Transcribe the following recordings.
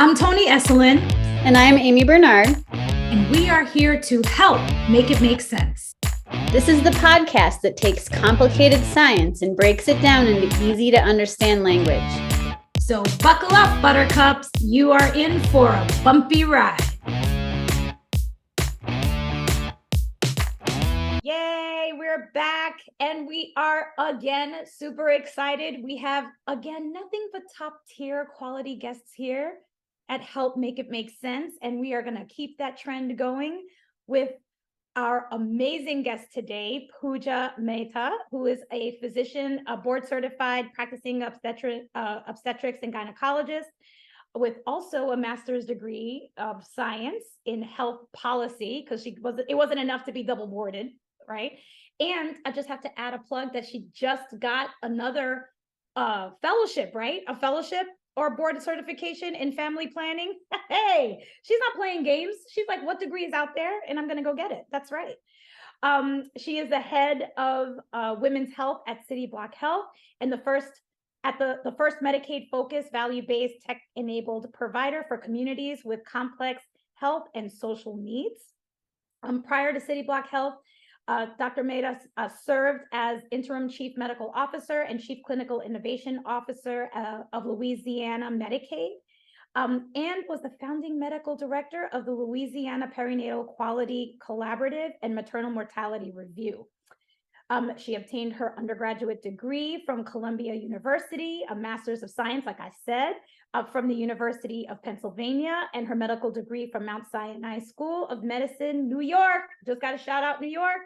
I'm Tony Esselin. And I'm Amy Bernard. And we are here to help make it make sense. This is the podcast that takes complicated science and breaks it down into easy to understand language. So buckle up, buttercups. You are in for a bumpy ride. Yay, we're back and we are again super excited. We have again nothing but top tier quality guests here at Help Make It Make Sense. And we are going to keep that trend going with our amazing guest today, Pooja Mehta, who is a physician, a board certified practicing obstetrics and gynecologist, with also a master's degree of science in health policy, because it wasn't enough to be double boarded, right? And I just have to add a plug that she just got another fellowship, right? A fellowship or board certification in family planning. Hey, she's not playing games. She's like, what degree is out there? And I'm going to go get it. That's right. She is the head of women's health at Cityblock Health and the first Medicaid-focused, value-based, tech-enabled provider for communities with complex health and social needs. Prior to Cityblock Health, Dr. Mehta served as interim chief medical officer and chief clinical innovation officer of Louisiana Medicaid, and was the founding medical director of the Louisiana Perinatal Quality Collaborative and Maternal Mortality Review. She obtained her undergraduate degree from Columbia University, a master's of science, like I said, from the University of Pennsylvania, and her medical degree from Mount Sinai School of Medicine, New York. Just got to shout out New York.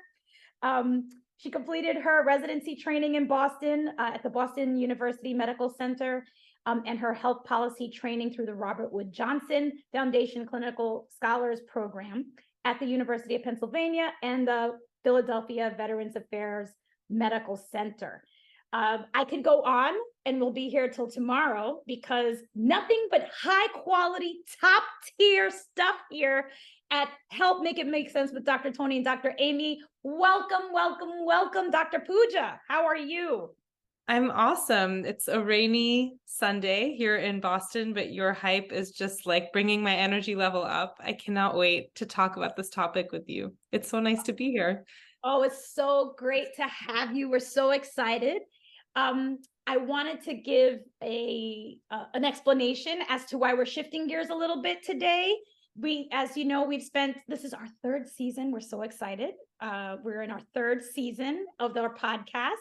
She completed her residency training in Boston at the Boston University Medical Center, and her health policy training through the Robert Wood Johnson Foundation Clinical Scholars Program at the University of Pennsylvania and the Philadelphia Veterans Affairs Medical Center. I could go on and we'll be here till tomorrow because nothing but high quality, top tier stuff here at Help Make It Make Sense with Dr. Tony and Dr. Amy. Welcome, welcome, welcome, Dr. Pooja. How are you? I'm awesome. It's a rainy Sunday here in Boston, but your hype is just like bringing my energy level up. I cannot wait to talk about this topic with you. It's so nice to be here. Oh, it's so great to have you. We're so excited. I wanted to give an explanation as to why we're shifting gears a little bit today. As you know, this is our third season. We're so excited. We're in our third season of our podcast.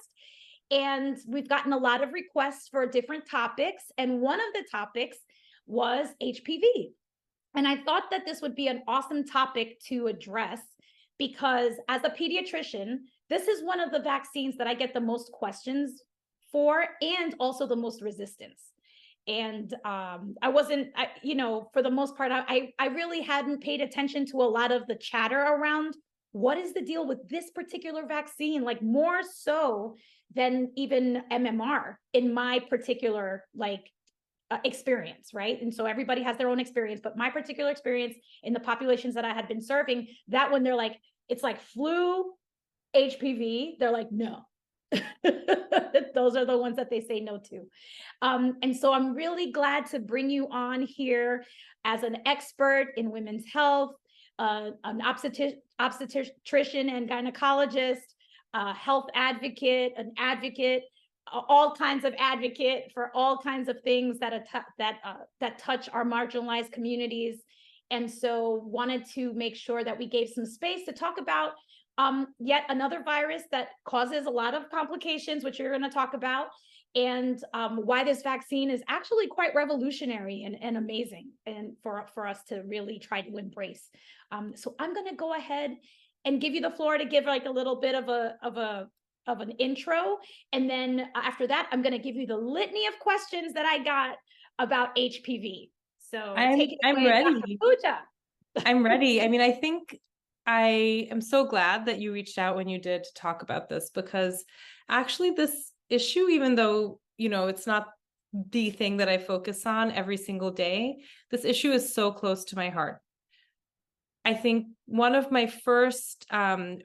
And we've gotten a lot of requests for different topics. And one of the topics was HPV. And I thought that this would be an awesome topic to address because as a pediatrician, this is one of the vaccines that I get the most questions for and also the most resistance. And for the most part, I really hadn't paid attention to a lot of the chatter around what is the deal with this particular vaccine, like more so than even MMR in my particular experience, right? And so everybody has their own experience, but my particular experience in the populations that I had been serving, that when they're like, it's like flu, HPV, they're like, no. Those are the ones that they say no to. And so I'm really glad to bring you on here as an expert in women's health, an obstetrician and gynecologist, health advocate, an advocate, all kinds of advocate for all kinds of things that touch our marginalized communities. And so wanted to make sure that we gave some space to talk about yet another virus that causes a lot of complications, which you're going to talk about, and why this vaccine is actually quite revolutionary and amazing, and for us to really try to embrace. So I'm going to go ahead and give you the floor to give like a little bit of an intro, and then after that, I'm going to give you the litany of questions that I got about HPV. So take it away, ready. Dr. Pooja. I'm ready. I mean, I think I am so glad that you reached out when you did to talk about this, because actually this issue, even though, it's not the thing that I focus on every single day, this issue is so close to my heart. I think one of my first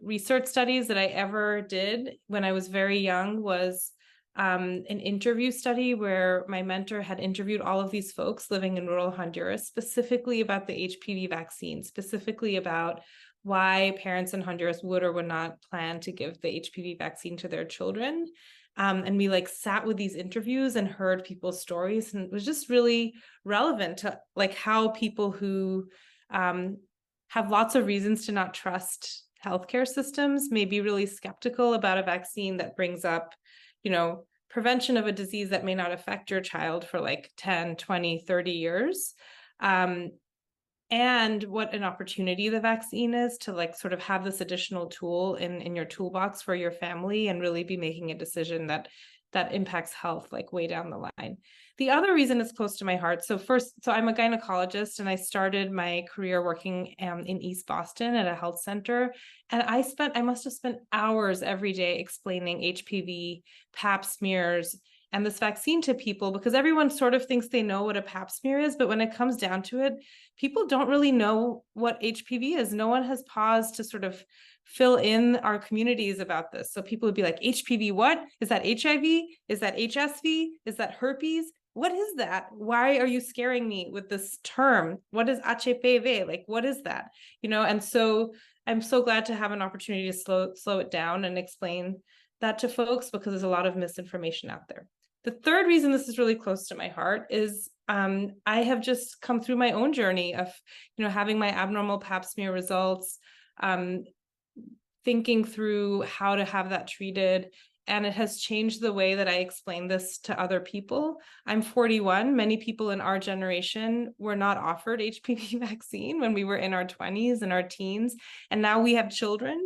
research studies that I ever did when I was very young was an interview study where my mentor had interviewed all of these folks living in rural Honduras, specifically about the HPV vaccine, specifically about why parents in Honduras would or would not plan to give the HPV vaccine to their children. And we like sat with these interviews and heard people's stories, and it was just really relevant to like how people who have lots of reasons to not trust healthcare systems may be really skeptical about a vaccine that brings up, prevention of a disease that may not affect your child for like 10, 20, 30 years. And what an opportunity the vaccine is to like sort of have this additional tool in your toolbox for your family and really be making a decision that impacts health like way down the line. The other reason it's close to my heart. So I'm a gynecologist, and I started my career working in East Boston at a health center. And I must have spent hours every day explaining HPV, Pap smears, and this vaccine to people, because everyone sort of thinks they know what a Pap smear is, but when it comes down to it, people don't really know what HPV is. No one has paused to sort of fill in our communities about this. So people would be like, HPV, what? Is that HIV? Is that HSV? Is that herpes? What is that? Why are you scaring me with this term? What is HPV? Like, what is that? And so I'm so glad to have an opportunity to slow it down and explain that to folks, because there's a lot of misinformation out there. The third reason this is really close to my heart is I have just come through my own journey of, having my abnormal Pap smear results, thinking through how to have that treated. And it has changed the way that I explain this to other people. I'm 41. Many people in our generation were not offered HPV vaccine when we were in our 20s and our teens. And now we have children,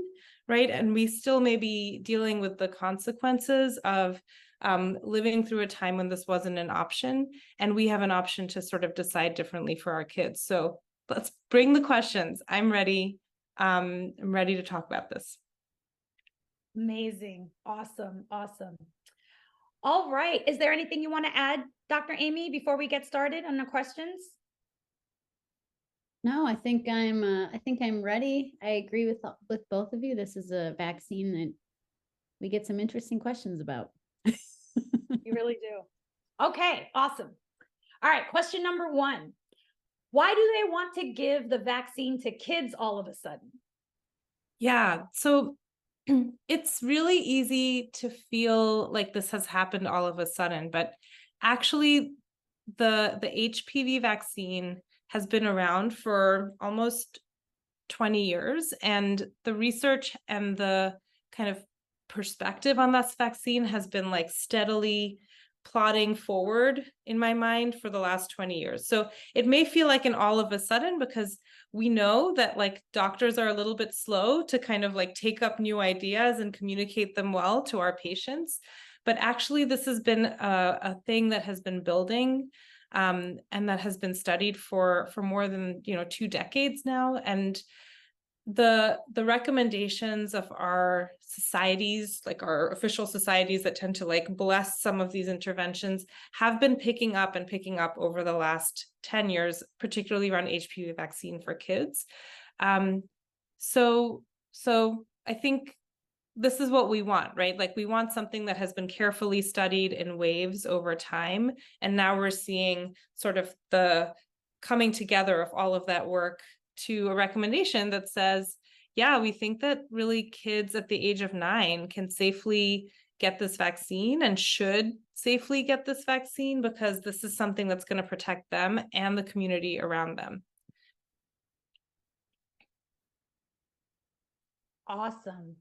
right? And we still may be dealing with the consequences of living through a time when this wasn't an option. And we have an option to sort of decide differently for our kids. So let's bring the questions. I'm ready. I'm ready to talk about this. Amazing. Awesome. All right. Is there anything you want to add, Dr. Amy, before we get started on the questions? No, I think I'm ready. I agree with both of you. This is a vaccine that we get some interesting questions about. You really do. Okay, awesome. All right, question number 1. Why do they want to give the vaccine to kids all of a sudden? Yeah, so it's really easy to feel like this has happened all of a sudden, but actually the HPV vaccine has been around for almost 20 years, and the research and the kind of perspective on this vaccine has been like steadily plotting forward in my mind for the last 20 years. So it may feel like an all of a sudden, because we know that like doctors are a little bit slow to kind of like take up new ideas and communicate them well to our patients. But actually this has been a thing that has been building and that has been studied for more than 2 decades now. And the recommendations of our societies, like our official societies that tend to like bless some of these interventions, have been picking up over the last 10 years, particularly around HPV vaccine for kids. So I think this is what we want, right? Like we want something that has been carefully studied in waves over time. And now we're seeing sort of the coming together of all of that work to a recommendation that says, yeah, we think that really kids at the age of 9 can safely get this vaccine and should safely get this vaccine, because this is something that's going to protect them and the community around them. Awesome.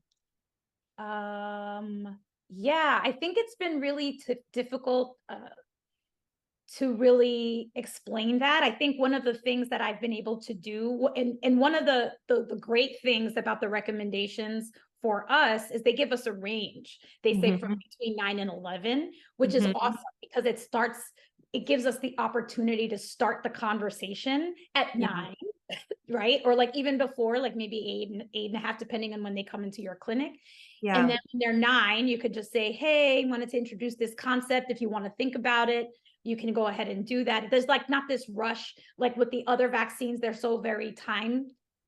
Yeah, I think it's been really difficult to really explain that. I think one of the things that I've been able to do, and one of the great things about the recommendations for us is they give us a range. They say from between 9 and 11, which is awesome, because it gives us the opportunity to start the conversation at 9, right? Or like even before, like maybe 8 and a half, depending on when they come into your clinic. Yeah. And then when they're 9, you could just say, hey, wanted to introduce this concept. If you want to think about it, you can go ahead and do that. There's like not this rush, like with the other vaccines, they're so very time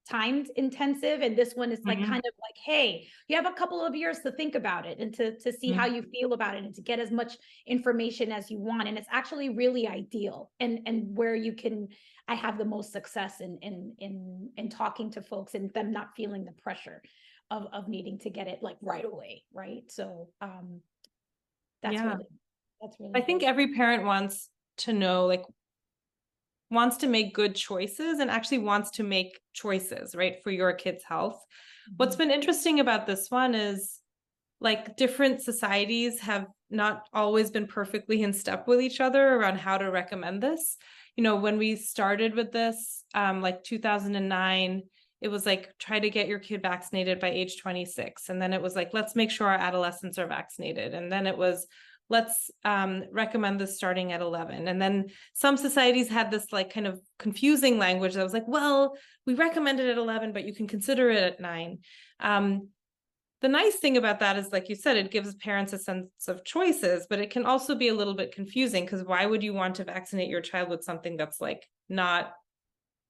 time intensive, and this one is like Mhm. kind of like, hey, you have a couple of years to think about it and to see how you feel about it and to get as much information as you want. And it's actually really ideal, and where you can, I have the most success in talking to folks and them not feeling the pressure of needing to get it like right away, right? So that's Yeah. really that's really I think great. every parent wants to know, like, wants to make good choices and actually wants to make choices, right, for your kid's health. What's been interesting about this one is, like, different societies have not always been perfectly in step with each other around how to recommend this. You know, when we started with this, like 2009, it was like, try to get your kid vaccinated by age 26. And then it was like, let's make sure our adolescents are vaccinated. And then it was, let's recommend this starting at 11. And then some societies had this like kind of confusing language that was like, well, we recommend it at 11, but you can consider it at 9. The nice thing about that is, like you said, it gives parents a sense of choices, but it can also be a little bit confusing, because why would you want to vaccinate your child with something that's like not,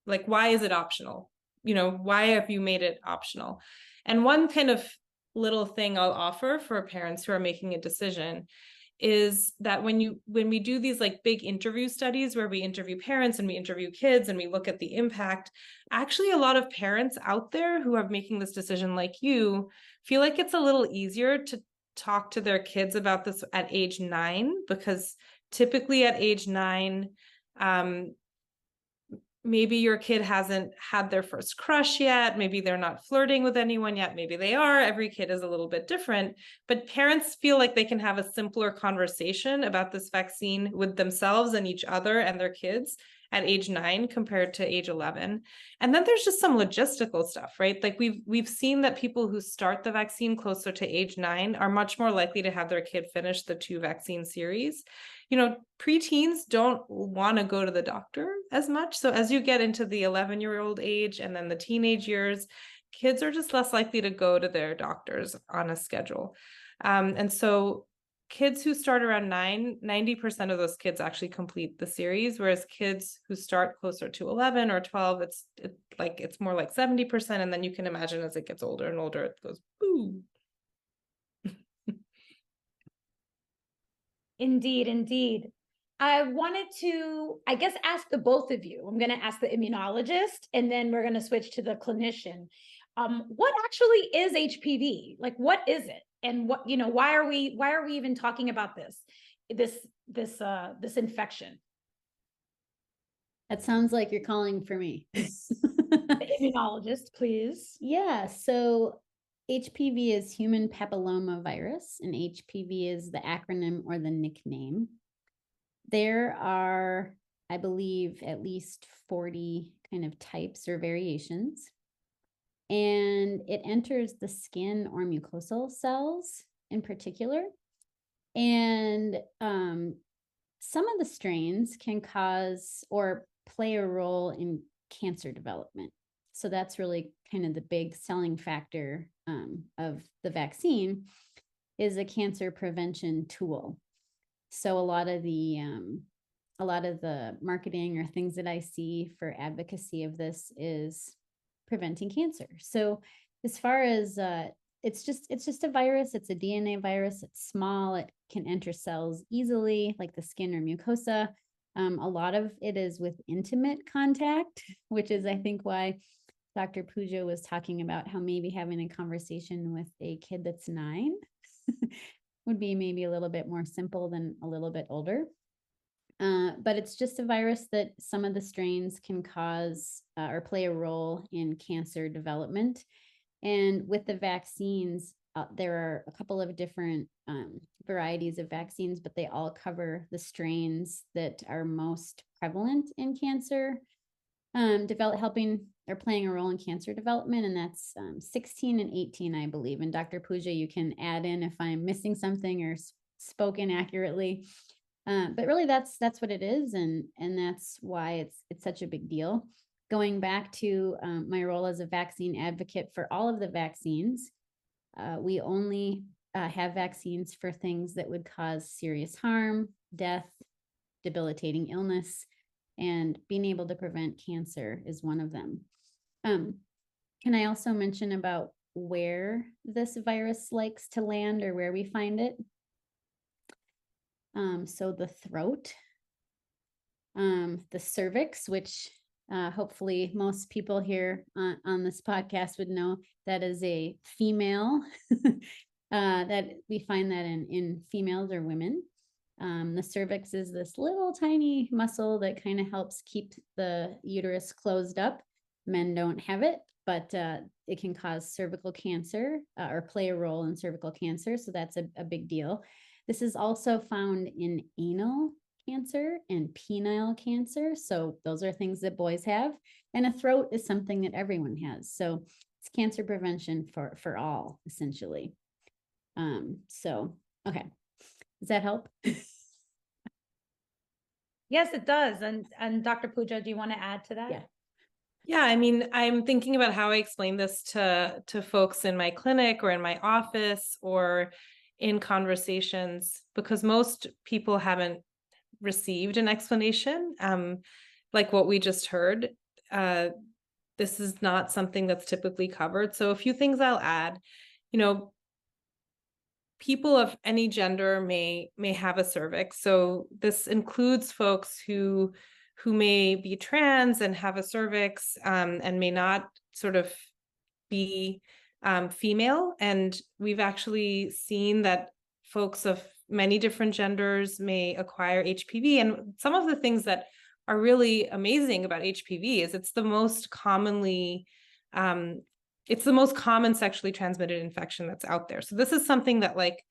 like, why is it optional? You know, why have you made it optional? And one kind of little thing I'll offer for parents who are making a decision is that when we do these like big interview studies where we interview parents and we interview kids and we look at the impact, actually a lot of parents out there who are making this decision like you feel like it's a little easier to talk to their kids about this at age 9, because typically at age 9, maybe your kid hasn't had their first crush yet. Maybe they're not flirting with anyone yet. Maybe they are. Every kid is a little bit different, but parents feel like they can have a simpler conversation about this vaccine with themselves and each other and their kids at age 9 compared to age 11. And then there's just some logistical stuff, right? Like we've seen that people who start the vaccine closer to age 9 are much more likely to have their kid finish the 2 vaccine series. You know, preteens don't want to go to the doctor as much. So as you get into the 11-year-old age and then the teenage years, kids are just less likely to go to their doctors on a schedule. And so kids who start around 9, 90% of those kids actually complete the series, whereas kids who start closer to 11 or 12, it's more like 70%. And then you can imagine as it gets older and older, it goes, ooh. Indeed, indeed. I wanted to, I guess, ask the both of you. I'm going to ask the immunologist, and then we're going to switch to the clinician. What actually is HPV? Like, what is it? And what, you know, why are we even talking about this infection? That sounds like you're calling for me. The immunologist, please. Yeah, so HPV is Human Papilloma Virus, and HPV is the acronym or the nickname. There are, I believe, at least 40 kind of types or variations. And it enters the skin or mucosal cells in particular. And some of the strains can cause or play a role in cancer development. So that's really kind of the big selling factor of the vaccine, is a cancer prevention tool. So a lot of the marketing or things that I see for advocacy of this is preventing cancer. So as far as it's just a virus, it's a DNA virus, it's small, it can enter cells easily, like the skin or mucosa. A lot of it is with intimate contact, which is, I think, why Dr. Pooja was talking about how maybe having a conversation with a kid that's 9 would be maybe a little bit more simple than a little bit older. But it's just a virus that some of the strains can cause or play a role in cancer development. And with the vaccines, there are a couple of different varieties of vaccines, but they all cover the strains that are most prevalent in cancer helping or playing a role in cancer development. And that's 16 and 18, I believe. And Dr. Pooja, you can add in if I'm missing something or spoken accurately. But really that's what it is. And that's why it's such a big deal. Going back to my role as a vaccine advocate for all of the vaccines, we only have vaccines for things that would cause serious harm, death, debilitating illness, and being able to prevent cancer is one of them. Can I also mention about where this virus likes to land or where we find it? So the throat, the cervix, which hopefully most people here on this podcast would know that is a female, that we find that in females or women. The cervix is this little tiny muscle that kind of helps keep the uterus closed up. Men don't have it, but it can cause cervical cancer or play a role in cervical cancer. So that's a big deal. This is also found in anal cancer and penile cancer. So those are things that boys have. And a throat is something that everyone has. So it's cancer prevention for all, essentially. So, okay. Does that help? Yes, it does. And Dr. Pooja, do you want to add to that? Yeah. Yeah, I mean, I'm thinking about how I explain this to folks in my clinic or in my office or in conversations, because most people haven't received an explanation, like what we just heard. This is not something that's typically covered. So a few things I'll add. You know, people of any gender may have a cervix. So this includes folks who may be trans and have a cervix, and may not sort of be female. And we've actually seen that folks of many different genders may acquire HPV. And some of the things that are really amazing about HPV is it's the most common sexually transmitted infection that's out there. So this is something that, like,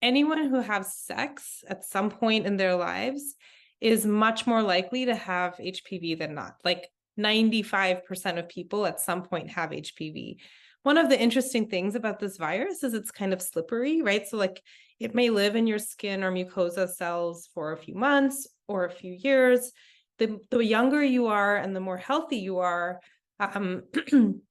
anyone who has sex at some point in their lives is much more likely to have HPV than not. Like 95% of people at some point have HPV. One of the interesting things about this virus is it's kind of slippery, right? So like it may live in your skin or mucosa cells for a few months or a few years. The younger you are and the more healthy you are, the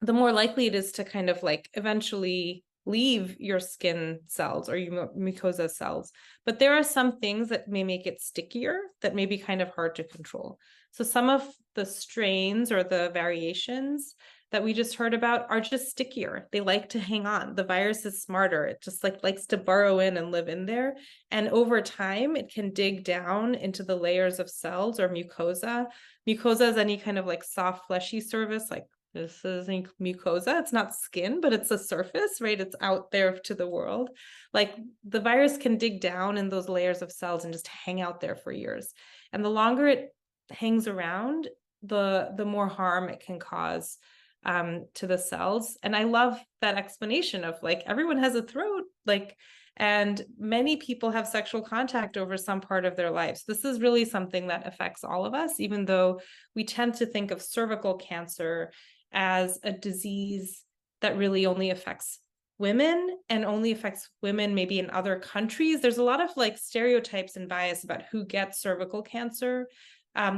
more likely it is to kind of like eventually leave your skin cells or your mucosa cells. But there are some things that may make it stickier that may be kind of hard to control. So some of the strains or the variations that we just heard about are just stickier. They like to hang on. The virus is smarter. It just like likes to burrow in and live in there. And over time, it can dig down into the layers of cells or mucosa. Mucosa is any kind of like soft, fleshy surface, like this is mucosa. It's not skin, but it's a surface, right? It's out there to the world. Like the virus can dig down in those layers of cells and just hang out there for years. And the longer it hangs around, the more harm it can cause to the cells. And I love that explanation of like, everyone has a throat, like, and many people have sexual contact over some part of their lives. This is really something that affects all of us, even though we tend to think of cervical cancer as a disease that really only affects women and only affects women maybe in other countries. There's a lot of like stereotypes and bias about who gets cervical cancer,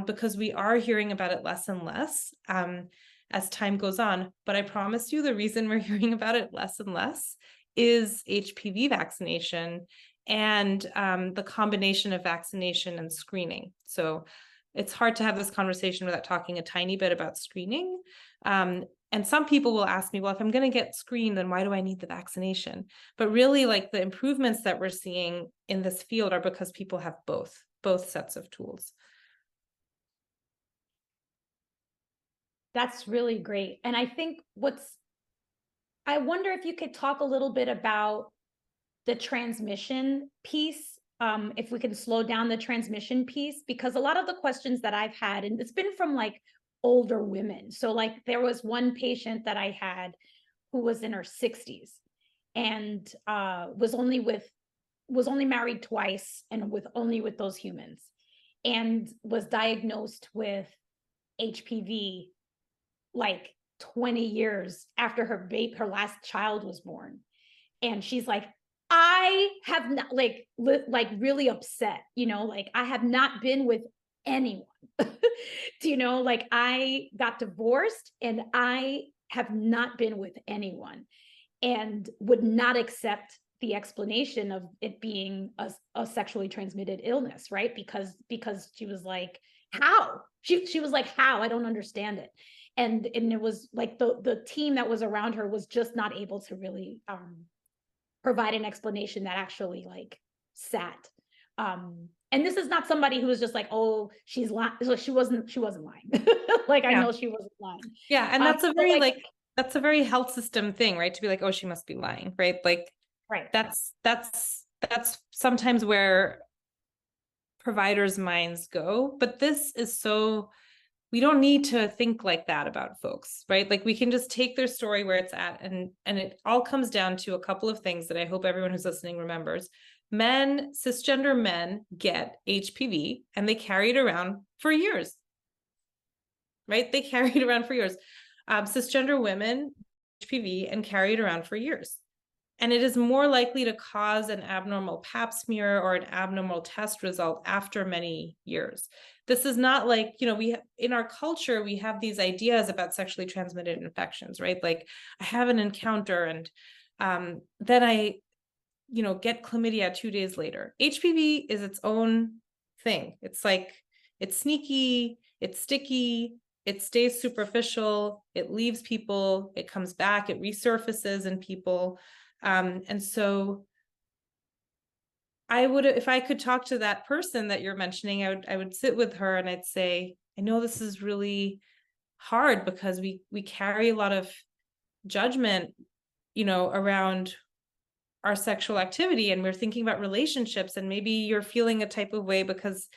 because we are hearing about it less and less as time goes on. But I promise you, the reason we're hearing about it less and less is HPV vaccination and the combination of vaccination and screening. So it's hard to have this conversation without talking a tiny bit about screening. And some people will ask me, well, if I'm going to get screened, then why do I need the vaccination? But really, like, the improvements that we're seeing in this field are because people have both sets of tools. That's really great. And I think I wonder if you could talk a little bit about the transmission piece, if we can slow down the transmission piece, because a lot of the questions that I've had, and it's been from like older women. So like there was one patient that I had who was in her 60s and was only married twice and only with those humans, and was diagnosed with HPV like 20 years after her last child was born. And she's like, I have not, like really upset, like I have not been with anyone. Like I got divorced and I have not been with anyone, and would not accept the explanation of it being a sexually transmitted illness, right? Because she was like, how? She was like, how? I don't understand it. And it was like the team that was around her was just not able to really provide an explanation that actually like sat. And this is not somebody who was just like, oh, she's lying. She wasn't lying. Like, I know she wasn't lying. Yeah. And that's a So, very that's a very health system thing, right? To be like, oh, she must be lying, right? Like, right. That's sometimes where providers' minds go. But this is so, we don't need to think like that about folks, right? Like, we can just take their story where it's at, and it all comes down to a couple of things that I hope everyone who's listening remembers. Men, cisgender men, get HPV and they carry it around for years, right? They carry it around for years. Cisgender women, HPV, and carry it around for years. And it is more likely to cause an abnormal pap smear or an abnormal test result after many years. This is not like, in our culture, we have these ideas about sexually transmitted infections, right? Like, I have an encounter and then I, get chlamydia 2 days later. HPV is its own thing. It's like, it's sneaky, it's sticky, it stays superficial, it leaves people, it comes back, it resurfaces in people. And so I would, if I could talk to that person that you're mentioning, I would sit with her and I'd say, I know this is really hard because we carry a lot of judgment, around our sexual activity, and we're thinking about relationships, and maybe you're feeling a type of way because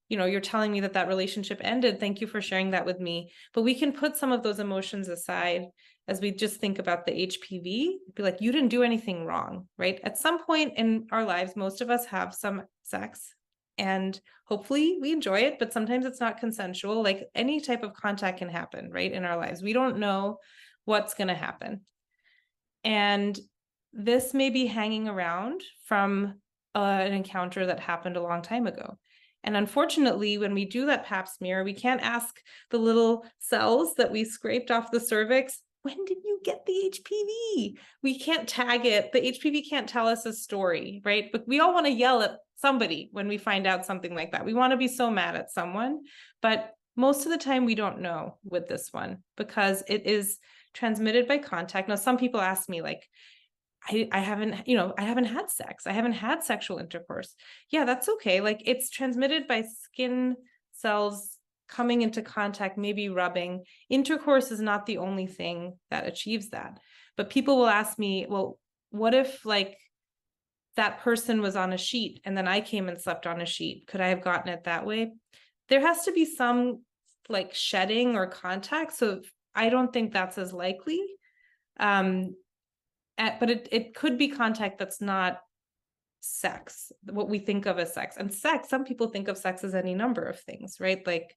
you're telling me that relationship ended. Thank you for sharing that with me. But we can put some of those emotions aside as we just think about the HPV, be like, you didn't do anything wrong, right? At some point in our lives, most of us have some sex and hopefully we enjoy it, but sometimes it's not consensual. Like, any type of contact can happen, right? In our lives, we don't know what's going to happen. And this may be hanging around from an encounter that happened a long time ago. And unfortunately, when we do that pap smear, we can't ask the little cells that we scraped off the cervix, when did you get the HPV? We can't tag it. The HPV can't tell us a story, right? But we all want to yell at somebody when we find out something like that. We want to be so mad at someone, but most of the time we don't know with this one because it is transmitted by contact. Now, some people ask me like, I haven't had sex. I haven't had sexual intercourse. Yeah, that's okay. Like, it's transmitted by skin cells coming into contact, maybe rubbing. Intercourse is not the only thing that achieves that. But people will ask me, well, what if like that person was on a sheet and then I came and slept on a sheet? Could I have gotten it that way? There has to be some like shedding or contact. So I don't think that's as likely. But it could be contact that's not sex, what we think of as sex. And sex, some people think of sex as any number of things, right? Like,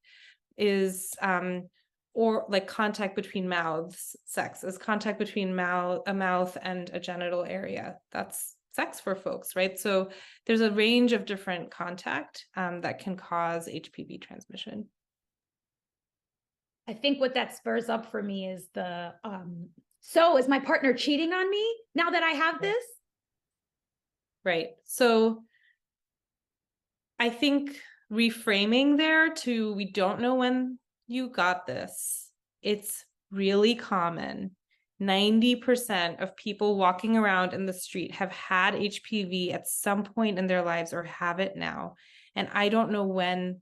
or like contact between mouths, sex is contact between a mouth and a genital area. That's sex for folks, right? So there's a range of different contact that can cause HPV transmission. I think what that spurs up for me is so is my partner cheating on me now that I have this? Right. So I think reframing there to, we don't know when you got this. It's really common. 90% of people walking around in the street have had HPV at some point in their lives or have it now. And I don't know when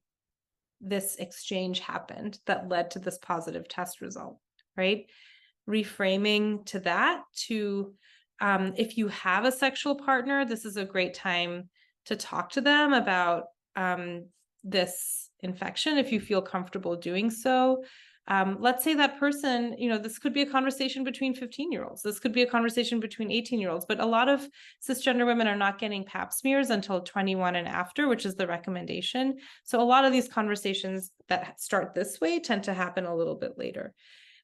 this exchange happened that led to this positive test result, right? Reframing to that, to if you have a sexual partner, this is a great time to talk to them about this infection if you feel comfortable doing so. Let's say that person, this could be a conversation between 15-year-olds. This could be a conversation between 18-year-olds, but a lot of cisgender women are not getting pap smears until 21 and after, which is the recommendation. So a lot of these conversations that start this way tend to happen a little bit later.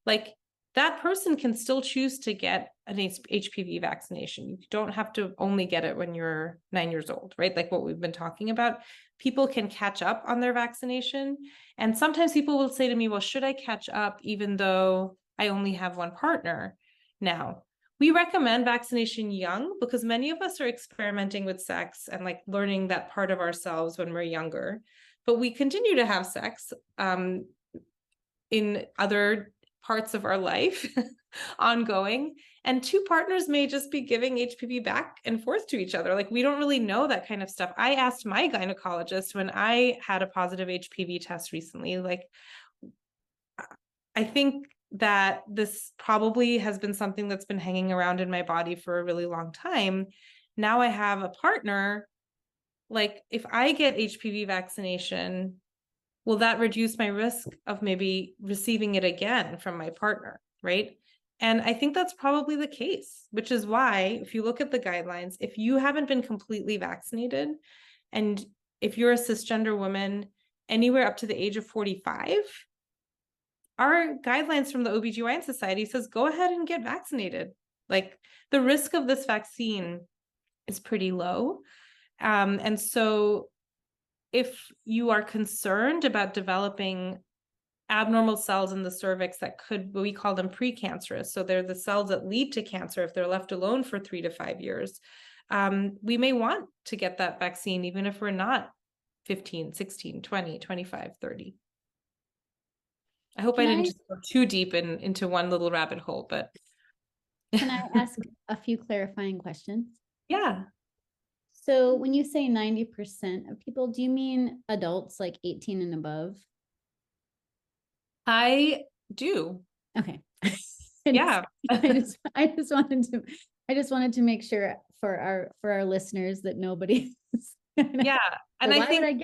Like, that person can still choose to get an HPV vaccination. You don't have to only get it when you're 9 years old, right? Like what we've been talking about. People can catch up on their vaccination. And sometimes people will say to me, well, should I catch up even though I only have one partner now? We recommend vaccination young because many of us are experimenting with sex and like learning that part of ourselves when we're younger. But we continue to have sex in other parts of our life ongoing. And two partners may just be giving HPV back and forth to each other. Like, we don't really know that kind of stuff. I asked my gynecologist when I had a positive HPV test recently, like, I think that this probably has been something that's been hanging around in my body for a really long time. Now I have a partner. Like, if I get HPV vaccination, will that reduce my risk of maybe receiving it again from my partner, right? And I think that's probably the case, which is why, if you look at the guidelines, if you haven't been completely vaccinated, and if you're a cisgender woman anywhere up to the age of 45, our guidelines from the OBGYN Society says, go ahead and get vaccinated. Like, the risk of this vaccine is pretty low. And so if you are concerned about developing abnormal cells in the cervix that could, we call them precancerous, so they're the cells that lead to cancer if they're left alone for 3 to 5 years, we may want to get that vaccine, even if we're not 15, 16, 20, 25, 30. I hope I didn't just go too deep into one little rabbit hole, but. Can I ask a few clarifying questions? Yeah. So when you say 90% of people, do you mean adults like 18 and above? I do. Okay. Yeah. I just wanted to make sure for our listeners that nobody. Yeah. And Well, I think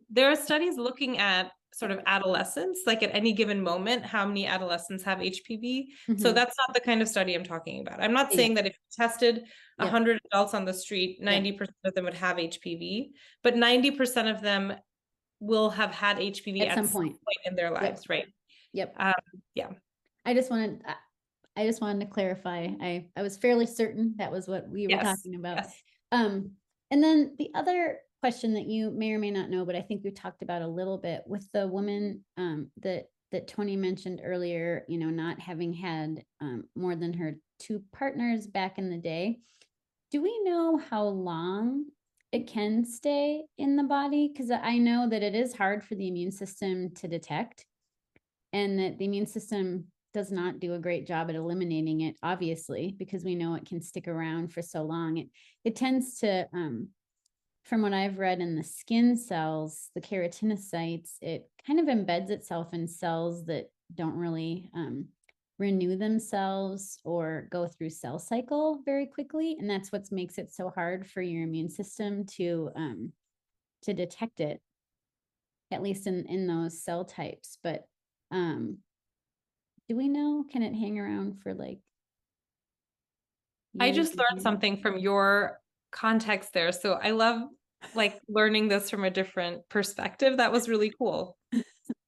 there are studies looking at sort of adolescents, like at any given moment, how many adolescents have HPV. So that's not the kind of study I'm talking about. I'm not saying that if you tested 100 adults on the street, 90% of them would have HPV, but 90% of them will have had HPV at some point in their lives, right? Yep. Yeah. I just wanted to clarify. I was fairly certain that was what we were talking about. Yes. And then the other question that you may or may not know, but I think we talked about a little bit with the woman that Tony mentioned earlier, you know, not having had more than her 2 partners back in the day. Do we know how long it can stay in the body? Because I know that it is hard for the immune system to detect, and that the immune system does not do a great job at eliminating it, obviously, because we know it can stick around for so long. It tends to, from what I've read in the skin cells, the keratinocytes, it kind of embeds itself in cells that don't really renew themselves or go through cell cycle very quickly. And that's what makes it so hard for your immune system to detect it, at least in those cell types. But do we know, can it hang around for like I just learned something from your context there. So I love like learning this from a different perspective. That was really cool.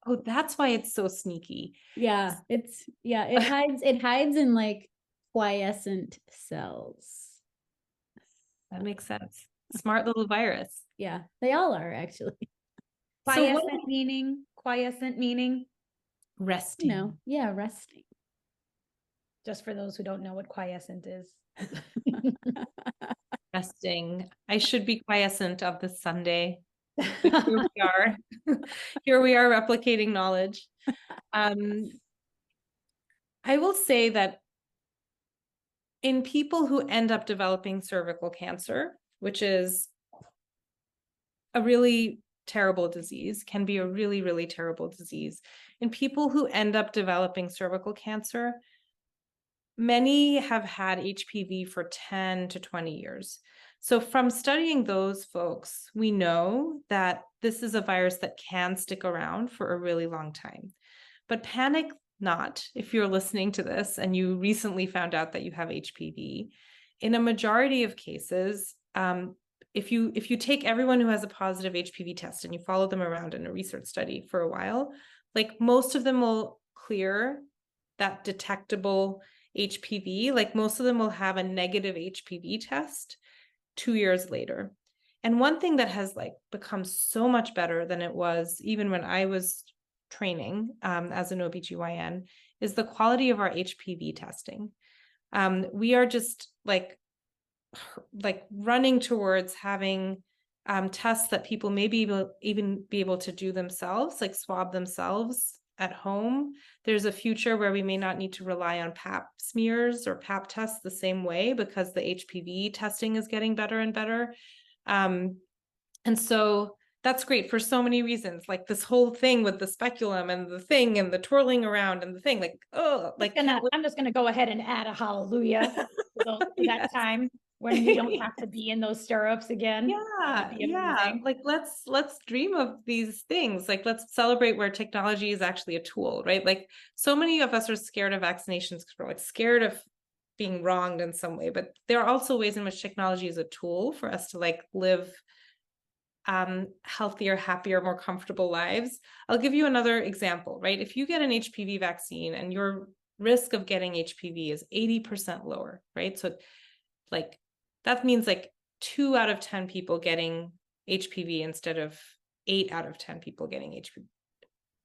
Oh, that's why it's so sneaky. Yeah, it hides in like quiescent cells. That makes sense. Smart little virus. Yeah, they all are actually. Quiescent meaning resting. No, yeah, resting. Just for those who don't know what quiescent is. Resting. I should be quiescent of this Sunday. But here we are. Here we are replicating knowledge. I will say that in people who end up developing cervical cancer, which is a really terrible disease, can be a really, really terrible disease. In people who end up developing cervical cancer, many have had HPV for 10 to 20 years. So from studying those folks, we know that this is a virus that can stick around for a really long time. But panic not if you're listening to this and you recently found out that you have HPV. In a majority of cases, if you take everyone who has a positive HPV test and you follow them around in a research study for a while, like most of them will clear that detectable HPV. Like most of them will have a negative HPV test 2 years later. And one thing that has like become so much better than it was even when I was training as an OBGYN is the quality of our HPV testing. We are just like running towards having tests that people may be even be able to do themselves, like swab themselves at home. There's a future where we may not need to rely on pap smears or pap tests the same way because the HPV testing is getting better and better. And so that's great for so many reasons, like this whole thing with the speculum and the thing and the twirling around and the thing, like, oh, like I'm just gonna go ahead and add a hallelujah to that time when we don't have to be in those stirrups again. Yeah. Like let's dream of these things. Like let's celebrate where technology is actually a tool, right? Like so many of us are scared of vaccinations because we're like scared of being wronged in some way, but there are also ways in which technology is a tool for us to like live healthier, happier, more comfortable lives. I'll give you another example, right? If you get an HPV vaccine and your risk of getting HPV is 80% lower, right? So like that means like 2 out of 10 people getting HPV instead of 8 out of 10 people getting HPV.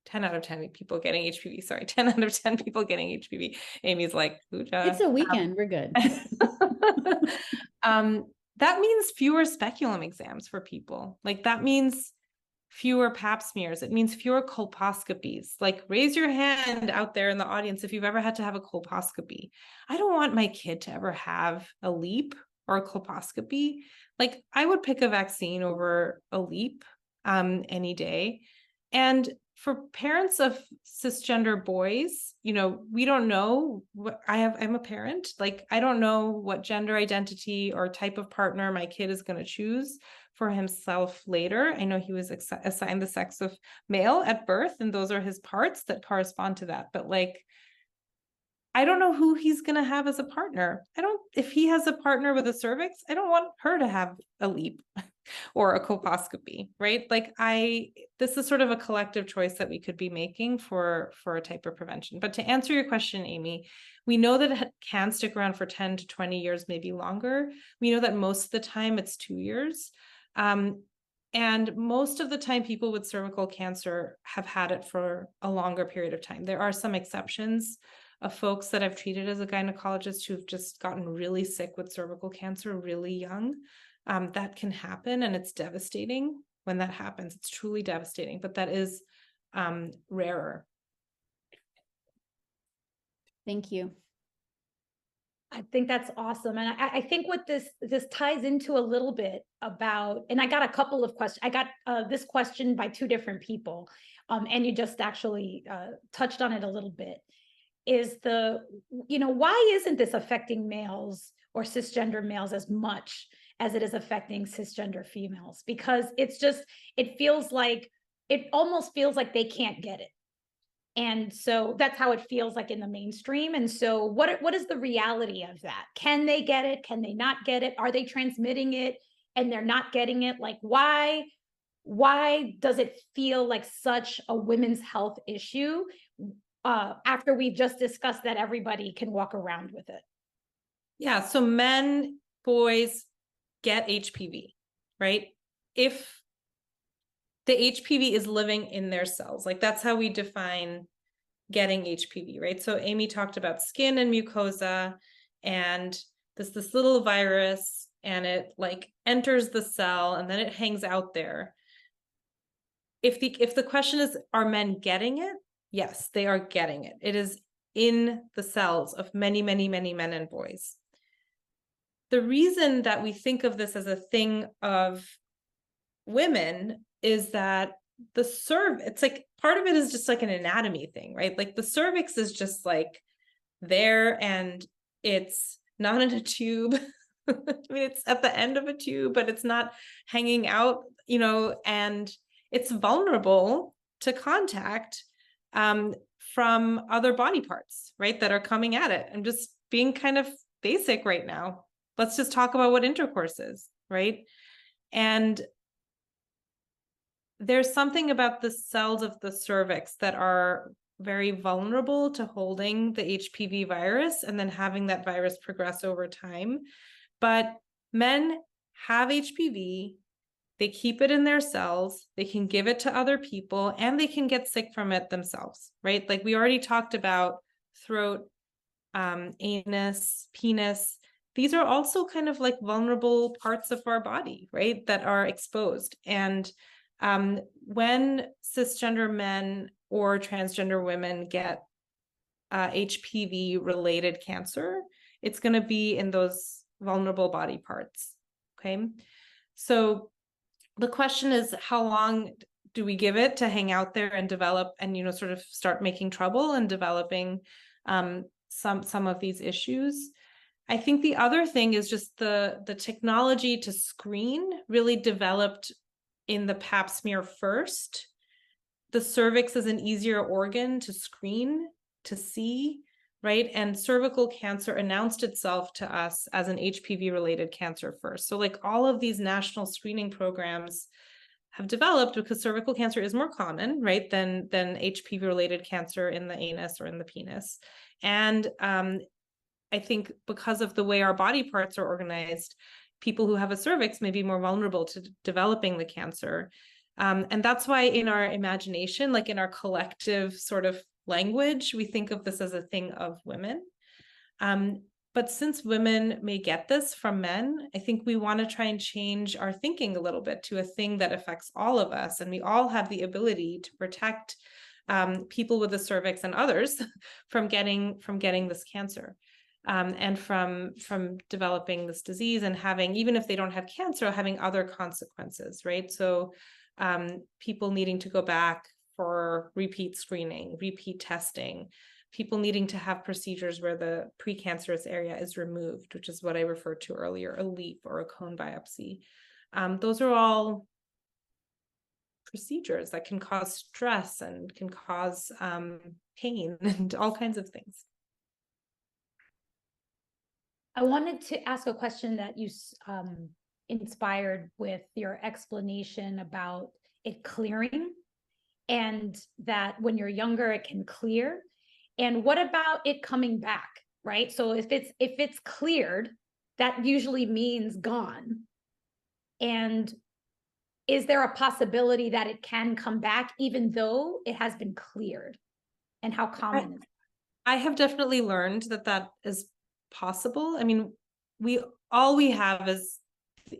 10 out of 10 people getting HPV. Sorry, 10 out of 10 people getting HPV. Amy's like, Pooja. It's a weekend. We're good. That means fewer speculum exams for people. Like that means fewer pap smears. It means fewer colposcopies. Like raise your hand out there in the audience if you've ever had to have a colposcopy. I don't want my kid to ever have a LEEP or a colposcopy. Like I would pick a vaccine over a LEEP any day. And for parents of cisgender boys, you know, we don't know what I'm a parent. Like, I don't know what gender identity or type of partner my kid is going to choose for himself later. I know he was assigned the sex of male at birth, and those are his parts that correspond to that. But like, I don't know who he's going to have as a partner. If he has a partner with a cervix, I don't want her to have a LEEP or a colposcopy, right? Like this is sort of a collective choice that we could be making for a type of prevention. But to answer your question, Amy, we know that it can stick around for 10 to 20 years, maybe longer. We know that most of the time it's 2 years. And most of the time people with cervical cancer have had it for a longer period of time. There are some exceptions of folks that I've treated as a gynecologist who've just gotten really sick with cervical cancer really young. That can happen, and it's devastating when that happens. It's truly devastating, but that is rarer. Thank you. I think that's awesome. And I think what this ties into a little bit about, and I got a couple of questions. I got this question by 2 different people, and you just actually touched on it a little bit. Is why isn't this affecting males or cisgender males as much as it is affecting cisgender females? Because it almost feels like they can't get it. And so that's how it feels like in the mainstream. And so what is the reality of that? Can they get it? Can they not get it? Are they transmitting it and they're not getting it? Like, why does it feel like such a women's health issue after we've just discussed that everybody can walk around with it? Yeah, so men, boys get HPV, right? If the HPV is living in their cells, like that's how we define getting HPV, right? So Amy talked about skin and mucosa, and this little virus, and it like enters the cell and then it hangs out there. If the question is, are men getting it? Yes, they are getting it. It is in the cells of many, many, many men and boys. The reason that we think of this as a thing of women is that it's like part of it is just like an anatomy thing, right? Like the cervix is just like there, and it's not in a tube. I mean, it's at the end of a tube, but it's not hanging out, and it's vulnerable to contact from other body parts, right, that are coming at it. I'm just being kind of basic right now. Let's just talk about what intercourse is, right? And there's something about the cells of the cervix that are very vulnerable to holding the HPV virus and then having that virus progress over time. But men have HPV, they keep it in their cells, they can give it to other people, and they can get sick from it themselves, right? Like we already talked about throat, anus, penis. These are also kind of like vulnerable parts of our body, right, that are exposed. And When cisgender men or transgender women get HPV related cancer, it's going to be in those vulnerable body parts. Okay. So the question is, how long do we give it to hang out there and develop and, you know, sort of start making trouble and developing some of these issues? I think the other thing is just the technology to screen really developed in the pap smear first. The cervix is an easier organ to screen, to see, right? And cervical cancer announced itself to us as an HPV related cancer first. So like all of these national screening programs have developed because cervical cancer is more common, right, than HPV related cancer in the anus or in the penis. And I think because of the way our body parts are organized, people who have a cervix may be more vulnerable to developing the cancer. And that's why in our imagination, like in our collective sort of language, we think of this as a thing of women. But since women may get this from men, I think we want to try and change our thinking a little bit to a thing that affects all of us. And we all have the ability to protect people with a cervix and others from getting this cancer. And from developing this disease and having, even if they don't have cancer, having other consequences, right? So people needing to go back for repeat screening, repeat testing, people needing to have procedures where the precancerous area is removed, which is what I referred to earlier, a LEAP or a cone biopsy. Those are all procedures that can cause stress and can cause pain and all kinds of things. I wanted to ask a question that you inspired with your explanation about it clearing, and that when you're younger, it can clear. And what about it coming back, right? So if it's cleared, that usually means gone. And is there a possibility that it can come back even though it has been cleared? And how common is that? I have definitely learned that is possible. I mean, all we have is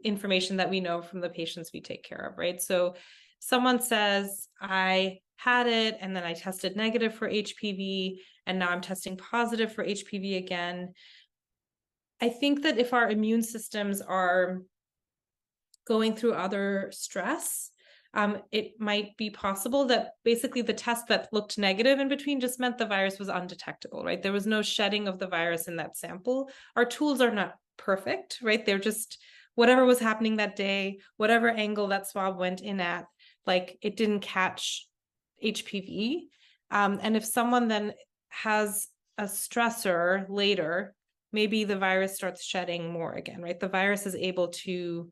information that we know from the patients we take care of, right? So someone says, I had it and then I tested negative for HPV and now I'm testing positive for HPV again. I think that if our immune systems are going through other stress, it might be possible that basically the test that looked negative in between just meant the virus was undetectable, right? There was no shedding of the virus in that sample. Our tools are not perfect, right? They're just whatever was happening that day, whatever angle that swab went in at, like it didn't catch HPV. And if someone then has a stressor later, maybe the virus starts shedding more again, right? The virus is able to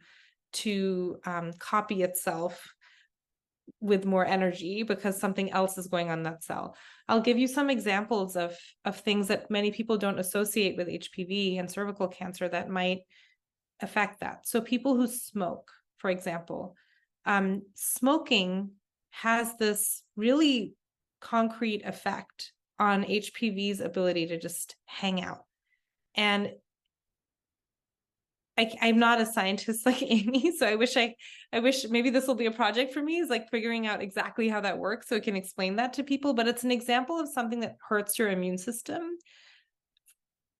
copy itself with more energy because something else is going on that cell. I'll give you some examples of things that many people don't associate with HPV and cervical cancer that might affect that. So people who smoke, for example, smoking has this really concrete effect on HPV's ability to just hang out. And I'm not a scientist like Amy, so I wish maybe this will be a project for me, is like figuring out exactly how that works so I can explain that to people. But it's an example of something that hurts your immune system.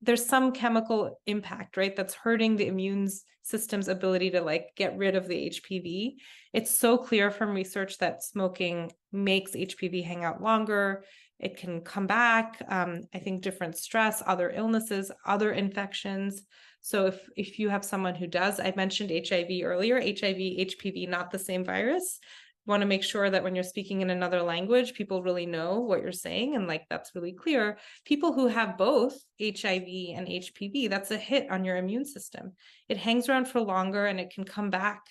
There's some chemical impact, right? That's hurting the immune system's ability to like get rid of the HPV. It's so clear from research that smoking makes HPV hang out longer. It can come back. I think different stress, other illnesses, other infections. So if you have someone who does, I mentioned HIV earlier, HIV, HPV, not the same virus. Want to make sure that when you're speaking in another language, people really know what you're saying. And like, that's really clear. People who have both HIV and HPV, that's a hit on your immune system. It hangs around for longer and it can come back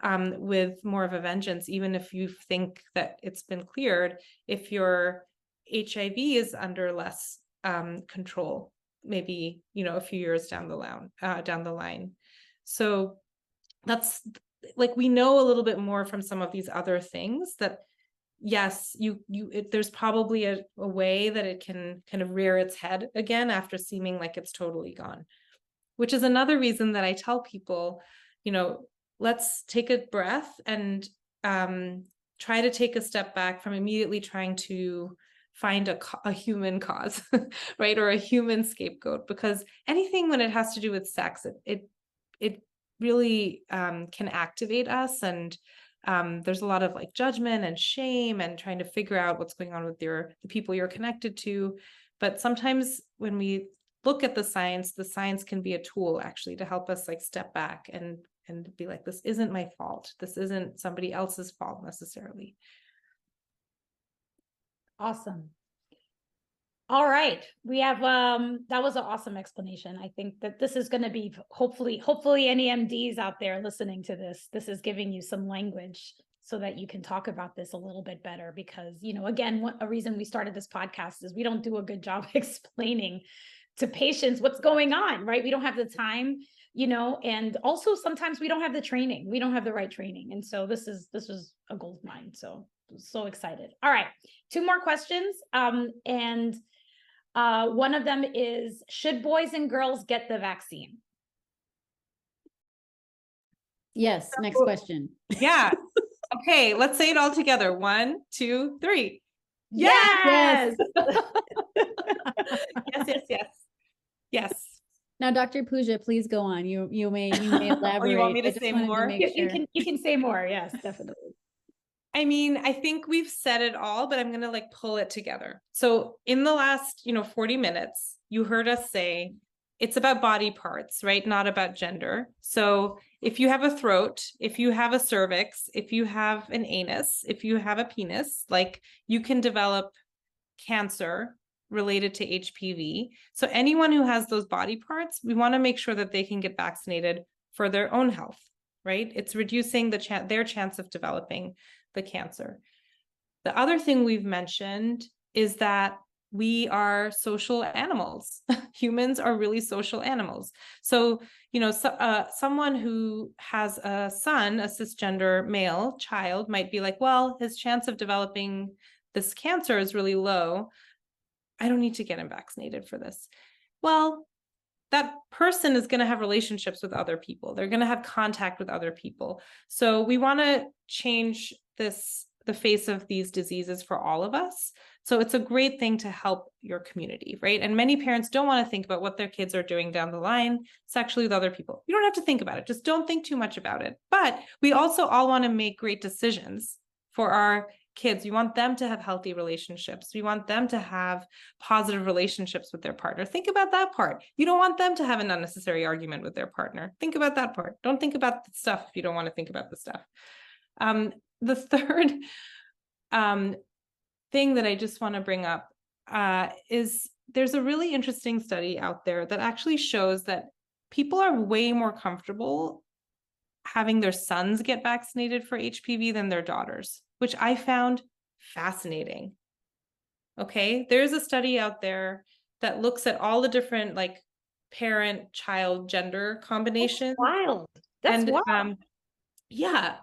with more of a vengeance, even if you think that it's been cleared. If your HIV is under less control, maybe, a few years down the line. So that's like, we know a little bit more from some of these other things that, yes, there's probably a way that it can kind of rear its head again after seeming like it's totally gone, which is another reason that I tell people, let's take a breath and try to take a step back from immediately trying to find a human cause, right? Or a human scapegoat, because anything when it has to do with sex, it really can activate us. And there's a lot of like judgment and shame and trying to figure out what's going on with the people you're connected to. But sometimes when we look at the science can be a tool actually to help us like step back and be like, this isn't my fault. This isn't somebody else's fault necessarily. Awesome. All right. We have, that was an awesome explanation. I think that this is going to be hopefully any MDs out there listening to this is giving you some language so that you can talk about this a little bit better, because, you know, again, a reason we started this podcast is we don't do a good job explaining to patients what's going on, right? We don't have the time, you know, and also sometimes we don't have the training. We don't have the right training. And so this was a gold mine. So excited. All right. 2 more questions. One of them is, should boys and girls get the vaccine? Yes. Next question. Yeah. Okay. Let's say it all together. 1, 2, 3. Yes. Yes. Now, Dr. Pooja, please go on. You may elaborate. Oh, you want me to I just say wanted more? make sure. You can say more. Yes, definitely. I mean, I think we've said it all, but I'm going to like pull it together. So in the last, 40 minutes, you heard us say it's about body parts, right? Not about gender. So if you have a throat, if you have a cervix, if you have an anus, if you have a penis, like you can develop cancer related to HPV. So anyone who has those body parts, we want to make sure that they can get vaccinated for their own health, right? It's reducing their chance of developing the cancer. The other thing we've mentioned is that we are social animals. Humans are really social animals. So, someone who has a son, a cisgender male child, might be like, well, his chance of developing this cancer is really low. I don't need to get him vaccinated for this. Well, that person is going to have relationships with other people. They're going to have contact with other people. So we want to change the face of these diseases for all of us. So it's a great thing to help your community, right? And many parents don't want to think about what their kids are doing down the line sexually with other people. You don't have to think about it. Just don't think too much about it. But we also all want to make great decisions for our kids. We want them to have healthy relationships. We want them to have positive relationships with their partner. Think about that part. You don't want them to have an unnecessary argument with their partner. Think about that part. Don't think about the stuff if you don't want to think about the stuff. The third thing that I just want to bring up is there's a really interesting study out there that actually shows that people are way more comfortable having their sons get vaccinated for HPV than their daughters, which I found fascinating. Okay, there's a study out there that looks at all the different like parent, child, gender combinations. That's wild. That's wild. Yeah.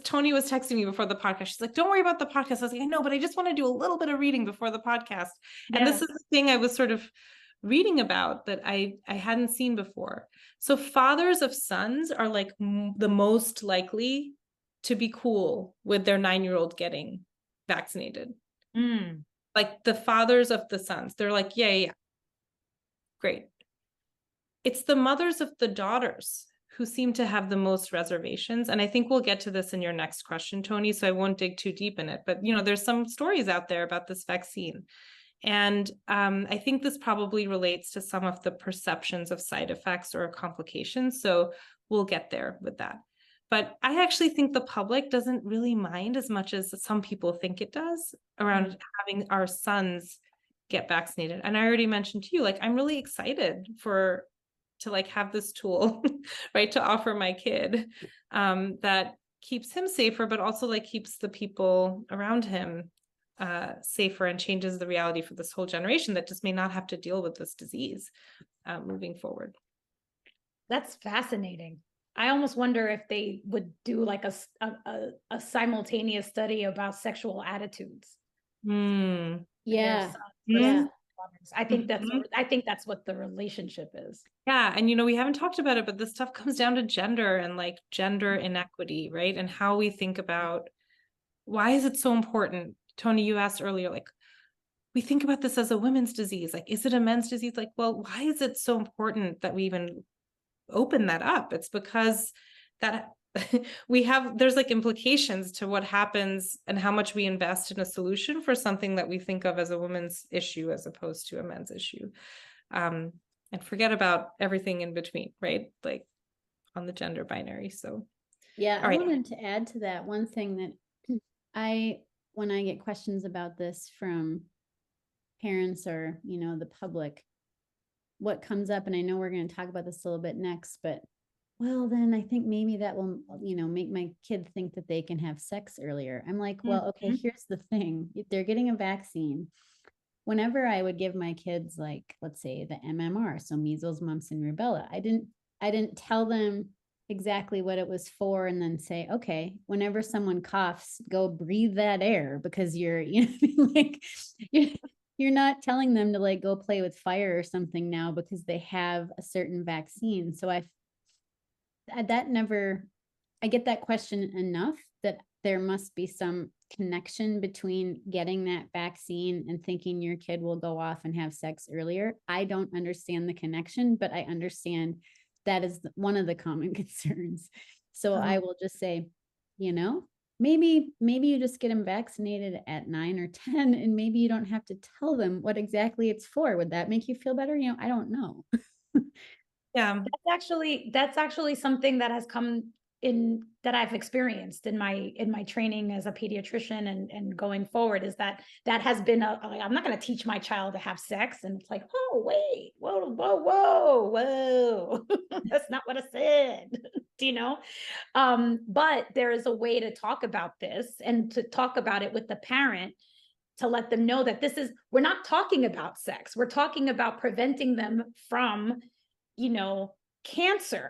Tony was texting me before the podcast. She's like, don't worry about the podcast. I was like, I know, but I just want to do a little bit of reading before the podcast. And this is the thing I was sort of reading about that I hadn't seen before. So fathers of sons are like the most likely to be cool with their 9-year-old getting vaccinated. Like the fathers of the sons, they're like, yeah. Great. It's the mothers of the daughters who seem to have the most reservations. And I think we'll get to this in your next question, Tony, so I won't dig too deep in it. But, there's some stories out there about this vaccine. And I think this probably relates to some of the perceptions of side effects or complications. So we'll get there with that. But I actually think the public doesn't really mind as much as some people think it does around having our sons get vaccinated. And I already mentioned to you, like, I'm really excited to like have this tool, right, to offer my kid that keeps him safer, but also like keeps the people around him safer and changes the reality for this whole generation that just may not have to deal with this disease moving forward. That's fascinating. I almost wonder if they would do like a simultaneous study about sexual attitudes. Yeah. Yeah. daughters. I think that's what the relationship is. Yeah. And, we haven't talked about it, but this stuff comes down to gender and like gender inequity, right? And how we think about, why is it so important? Tony, you asked earlier, like, we think about this as a women's disease. Like, is it a men's disease? Like, well, why is it so important that we even open that up? It's because that there's like implications to what happens and how much we invest in a solution for something that we think of as a woman's issue as opposed to a men's issue. And forget about everything in between, right? Like on the gender binary. So yeah, all right. I wanted to add to that one thing that when I get questions about this from parents or, the public, what comes up, and I know we're going to talk about this a little bit next, but well, then I think maybe that will, make my kid think that they can have sex earlier. I'm like, well, okay, here's the thing. If they're getting a vaccine, whenever I would give my kids, like, let's say the MMR, so measles, mumps, and rubella, I didn't tell them exactly what it was for and then say, okay, whenever someone coughs, go breathe that air, because you're, like, you're not telling them to like go play with fire or something now because they have a certain vaccine. So I get that question enough that there must be some connection between getting that vaccine and thinking your kid will go off and have sex earlier. I don't understand the connection, but I understand that is one of the common concerns. So I will just say, maybe you just get them vaccinated at 9 or 10, and maybe you don't have to tell them what exactly it's for. Would that make you feel better? I don't know. Yeah. That's actually something that has come in, that I've experienced in my training as a pediatrician and going forward, is that has been I'm not going to teach my child to have sex. And it's like, oh, wait, whoa. That's not what I said. But there is a way to talk about this and to talk about it with the parent, to let them know that we're not talking about sex. We're talking about preventing them from, cancer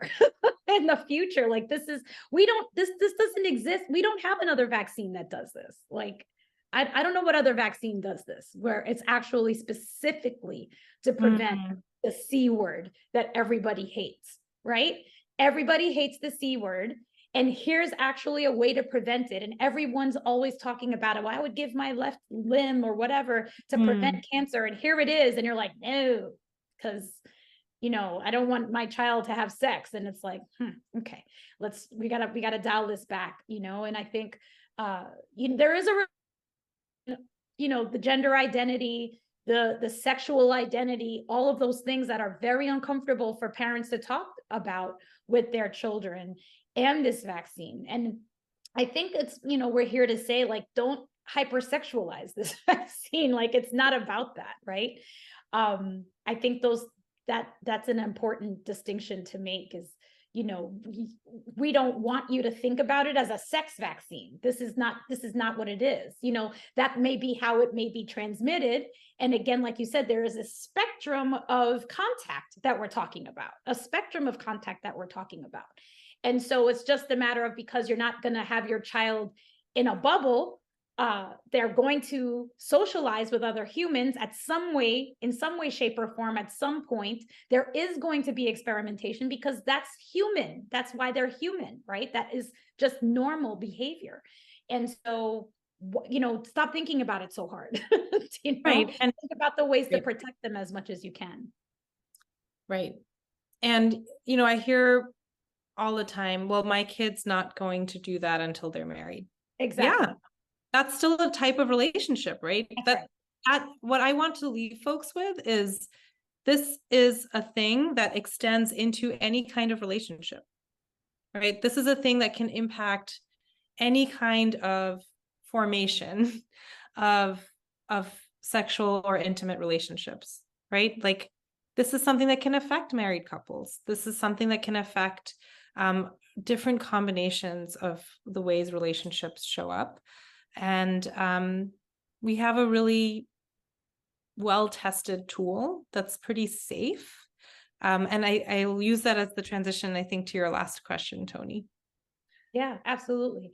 in the future. Like this doesn't exist. We don't have another vaccine that does this. Like, I don't know what other vaccine does this, where it's actually specifically to prevent the C word that everybody hates, right? Everybody hates the C word. And here's actually a way to prevent it. And everyone's always talking about it. Well, I would give my left limb or whatever to prevent cancer. And here it is. And you're like, no, because I don't want my child to have sex. And it's like, okay, we gotta dial this back, and I think, there is the gender identity, the sexual identity, all of those things that are very uncomfortable for parents to talk about with their children, and this vaccine. And I think it's, we're here to say, like, don't hypersexualize this vaccine. Like, it's not about that, right? I think that's an important distinction to make, is, we don't want you to think about it as a sex vaccine. This is not what it is. That may be how it may be transmitted. And again, like you said, there is a spectrum of contact that we're talking about, And so it's just a matter of, because you're not going to have your child in a bubble, they're going to socialize with other humans in some way, shape, or form. At some point, there is going to be experimentation, because that's human. That's why they're human, right? That is just normal behavior. And so, stop thinking about it so hard. Right. And think about the ways to protect them as much as you can. Right. And, I hear all the time, well, my kid's not going to do that until they're married. Exactly. Yeah. That's still a type of relationship, right? That's right. What I want to leave folks with is, this is a thing that extends into any kind of relationship, right? This is a thing that can impact any kind of formation of sexual or intimate relationships, right? Like, this is something that can affect married couples. This is something that can affect different combinations of the ways relationships show up. And we have a really well-tested tool that's pretty safe. And I'll use that as the transition, I think, to your last question, Tony. Yeah, absolutely.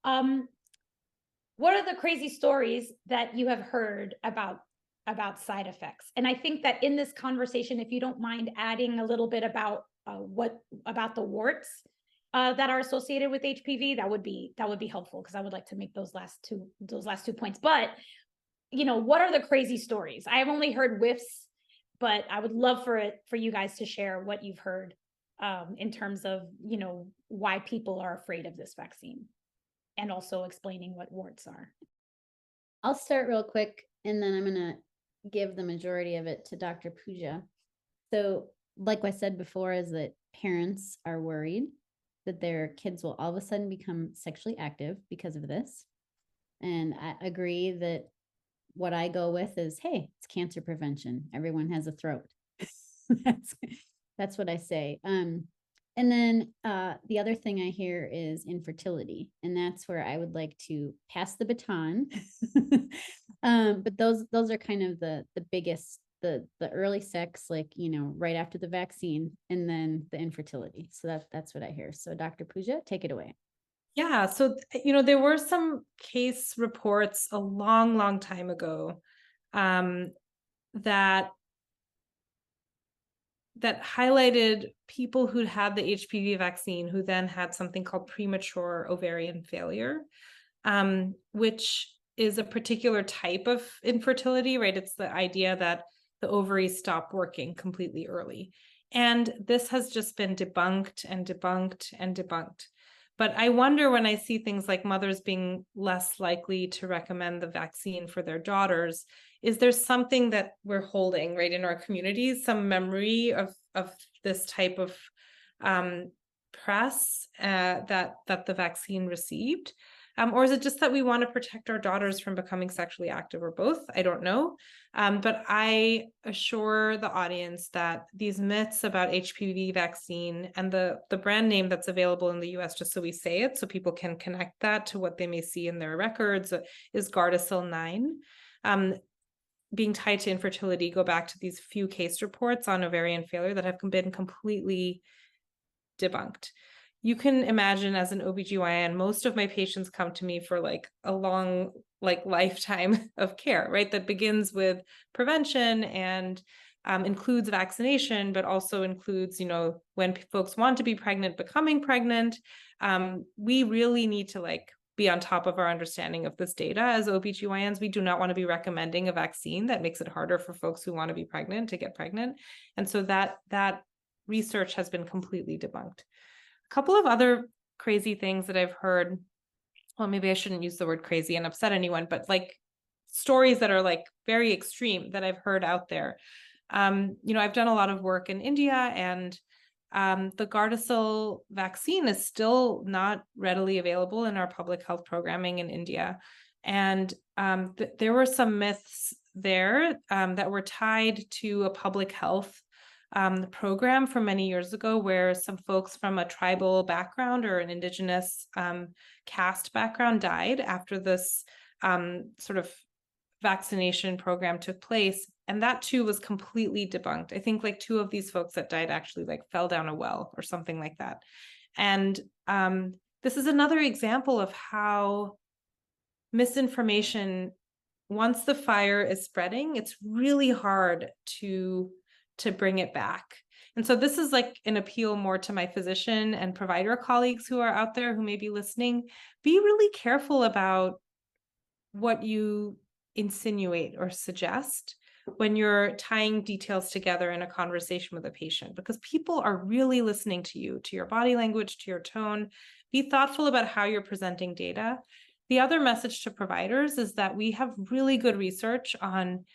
What are the crazy stories that you have heard about about side effects. And I think that in this conversation, if you don't mind adding a little bit about about the warts that are associated with HPV, that would be helpful, because I would like to make those last two points. But what are the crazy stories? I have only heard whiffs, but I would love for you guys to share what you've heard in terms of why people are afraid of this vaccine, and also explaining what warts are. I'll start real quick, and then I'm going to give the majority of it to Dr. Pooja. So, like I said before, is that parents are worried that their kids will all of a sudden become sexually active because of this. And I agree that what I go with is, hey, it's cancer prevention. Everyone has a throat. That's what I say. And then the other thing I hear is infertility, and that's where I would like to pass the baton. But those are kind of the biggest, the early sex, like right after the vaccine, and then the infertility. So that's what I hear. So Dr. Pooja, take it away. Yeah, so there were some case reports a long time ago that highlighted people who'd had the HPV vaccine who then had something called premature ovarian failure, which is a particular type of infertility, right? It's the idea that the ovaries stop working completely early. And this has just been debunked and debunked and debunked. But I wonder, when I see things like mothers being less likely to recommend the vaccine for their daughters, is there something that we're holding, right, in our communities, some memory of this type of press that the vaccine received? Or is it just that we want to protect our daughters from becoming sexually active, or both? I don't know. But I assure the audience that these myths about HPV vaccine, and the brand name that's available in the US, just so we say it, so people can connect that to what they may see in their records, is Gardasil 9. Being tied to infertility, go back to these few case reports on ovarian failure that have been completely debunked. You can imagine, as an OBGYN, most of my patients come to me for a long, lifetime of care, right? That begins with prevention and includes vaccination, but also includes, when folks want to be pregnant, becoming pregnant. We really need to be on top of our understanding of this data as OBGYNs. We do not want to be recommending a vaccine that makes it harder for folks who want to be pregnant to get pregnant. And so that research has been completely debunked. A couple of other crazy things that I've heard, well, maybe I shouldn't use the word crazy and upset anyone, but stories that are very extreme that I've heard out there. I've done a lot of work in India, and the Gardasil vaccine is still not readily available in our public health programming in India. And there were some myths there that were tied to a public health program from many years ago, where some folks from a tribal background or an indigenous caste background died after this sort of vaccination program took place. And that too was completely debunked. I think two of these folks that died actually fell down a well or something like that. And this is another example of how misinformation, once the fire is spreading, it's really hard to bring it back. And so this is an appeal more to my physician and provider colleagues who are out there who may be listening. Be really careful about what you insinuate or suggest when you're tying details together in a conversation with a patient, because people are really listening to you, to your body language, to your tone. Be thoughtful about how you're presenting data. The other message to providers is that we have really good research on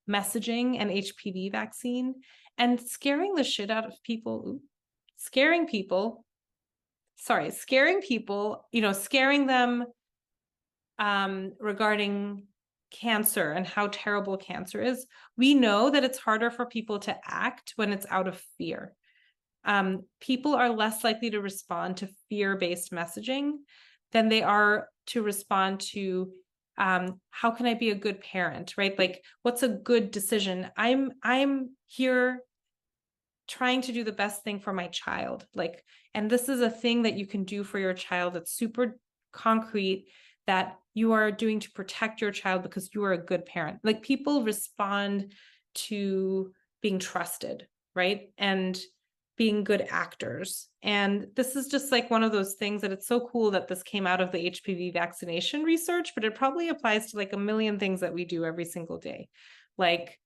messaging and HPV vaccine, and scaring the shit out of people, scaring them regarding cancer and how terrible cancer is. We know that it's harder for people to act when it's out of fear. People are less likely to respond to fear-based messaging than they are to respond to how can I be a good parent, right? What's a good decision? I'm here trying to do the best thing for my child. And this is a thing that you can do for your child that's super concrete, that you are doing to protect your child because you are a good parent. Like, people respond to being trusted, right? And being good actors. And this is just like one of those things that it's so cool that this came out of the HPV vaccination research, but it probably applies to like a million things that we do every single day. Like,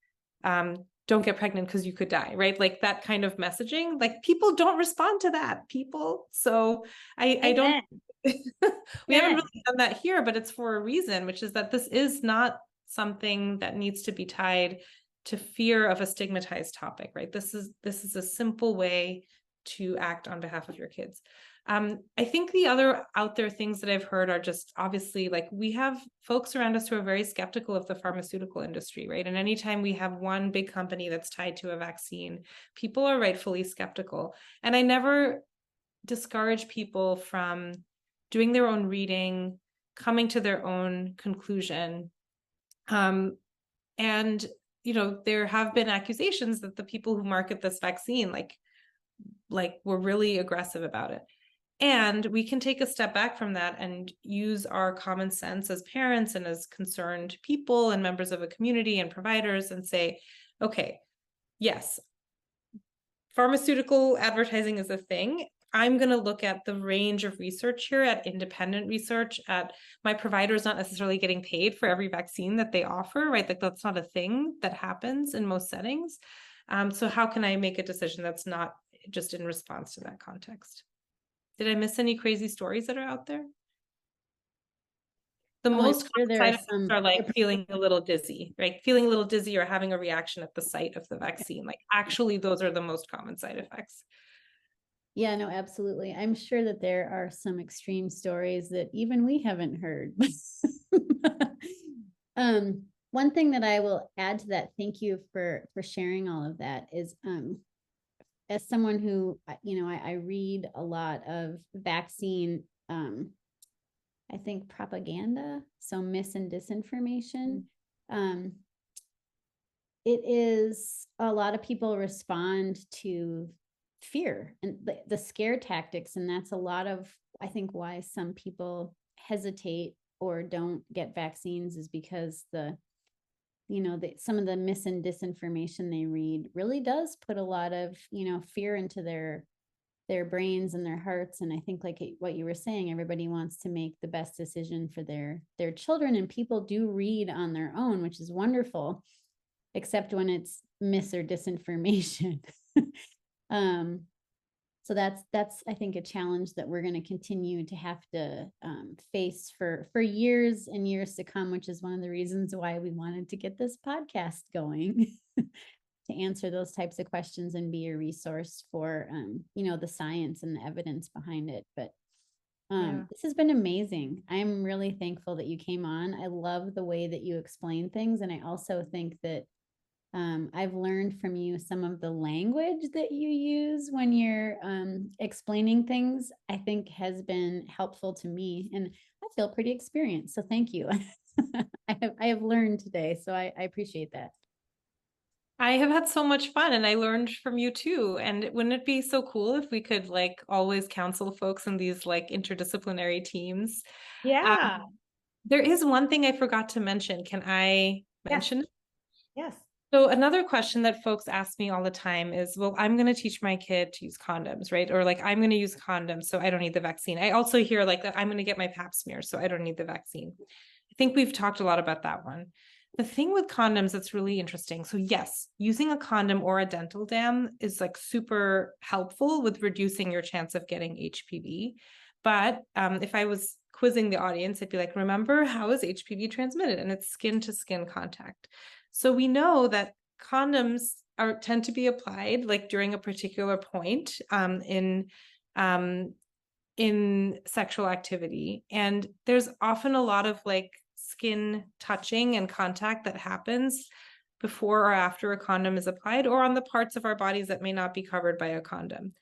don't get pregnant because you could die, right? Like that kind of messaging, like people don't respond to that, people. So I don't, we haven't really done that here, but it's for a reason, which is that this is not something that needs to be tied to fear of a stigmatized topic, right? This is a simple way to act on behalf of your kids. I think the other out there things that I've heard are just obviously, like, we have folks around us who are very skeptical of the pharmaceutical industry, right? And anytime we have one big company that's tied to a vaccine, people are rightfully skeptical. And I never discourage people from doing their own reading, coming to their own conclusion. And there have been accusations that the people who market this vaccine, like were really aggressive about it. And we can take a step back from that and use our common sense as parents and as concerned people and members of a community and providers and say, okay, yes, pharmaceutical advertising is a thing. I'm going to look at the range of research here, at independent research, at my provider is not necessarily getting paid for every vaccine that they offer, right? Like, that's not a thing that happens in most settings. So how can I make a decision that's not just in response to that context? Did I miss any crazy stories that are out there? The most sure there side are effects some. are like feeling a little dizzy, right? Feeling a little dizzy or having a reaction at the site of the vaccine. Like, actually, those are the most common side effects. Yeah, no, absolutely. I'm sure that there are some extreme stories that even we haven't heard. One thing that I will add to that, thank you for sharing all of that, is as someone who, I read a lot of vaccine, I think propaganda, so mis and disinformation. It is, a lot of people respond to fear and the scare tactics, and that's a lot of, I think, why some people hesitate or don't get vaccines, is because some of the mis and disinformation they read really does put a lot of fear into their brains and their hearts. And I think, like what you were saying, everybody wants to make the best decision for their children, and people do read on their own, which is wonderful, except when it's mis or disinformation. So that's I think a challenge that we're going to continue to have to face for years and years to come, which is one of the reasons why we wanted to get this podcast going, to answer those types of questions and be a resource for the science and the evidence behind it. But this has been amazing. I'm really thankful that you came on. I love the way that you explain things, and I also think that I've learned from you some of the language that you use when you're explaining things, I think has been helpful to me, and I feel pretty experienced. So thank you. I have learned today, so I appreciate that. I have had so much fun, and I learned from you too. And wouldn't it be so cool if we could always counsel folks in these interdisciplinary teams? Yeah. There is one thing I forgot to mention. Can I mention it? Yes. So another question that folks ask me all the time is, well, I'm going to teach my kid to use condoms, right? Or I'm going to use condoms, so I don't need the vaccine. I also hear that I'm going to get my pap smear, so I don't need the vaccine. I think we've talked a lot about that one. The thing with condoms that's really interesting. So yes, using a condom or a dental dam is super helpful with reducing your chance of getting HPV. But if I was quizzing the audience, I'd be like, remember, how is HPV transmitted? And it's skin to skin contact. So we know that condoms tend to be applied during a particular point in sexual activity. And there's often a lot of skin touching and contact that happens before or after a condom is applied, or on the parts of our bodies that may not be covered by a condom.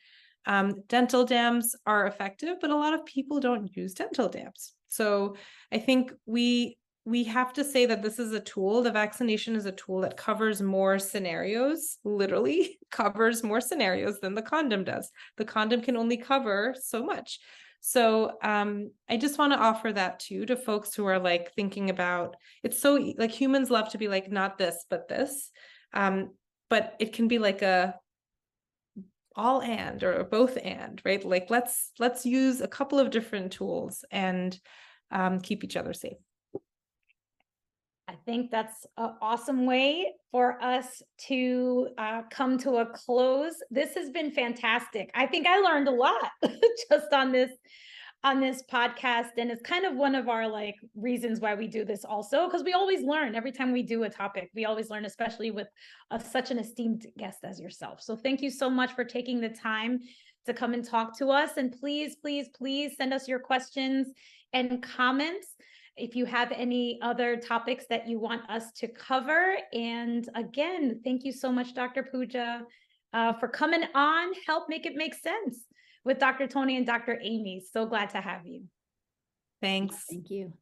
Dental dams are effective, but a lot of people don't use dental dams. So I think we have to say that this is a tool. The vaccination is a tool that covers more scenarios, literally covers more scenarios than the condom does. The condom can only cover so much. So I just want to offer that too to folks who are like thinking about, it's so like humans love to be like, not this, but this. But it can be like a all and or both and, right? Like let's use a couple of different tools and keep each other safe. I think that's an awesome way for us to come to a close. This has been fantastic. I think I learned a lot just on this podcast, and it's kind of one of our like reasons why we do this also, because we always learn every time we do a topic. We always learn, especially with such an esteemed guest as yourself. So thank you so much for taking the time to come and talk to us. And please, please, please send us your questions and comments if you have any other topics that you want us to cover. And again, thank you so much, Dr. Pooja, for coming on. Help make it make sense with Dr. Tony and Dr. Amy. So glad to have you. Thanks. Thank you.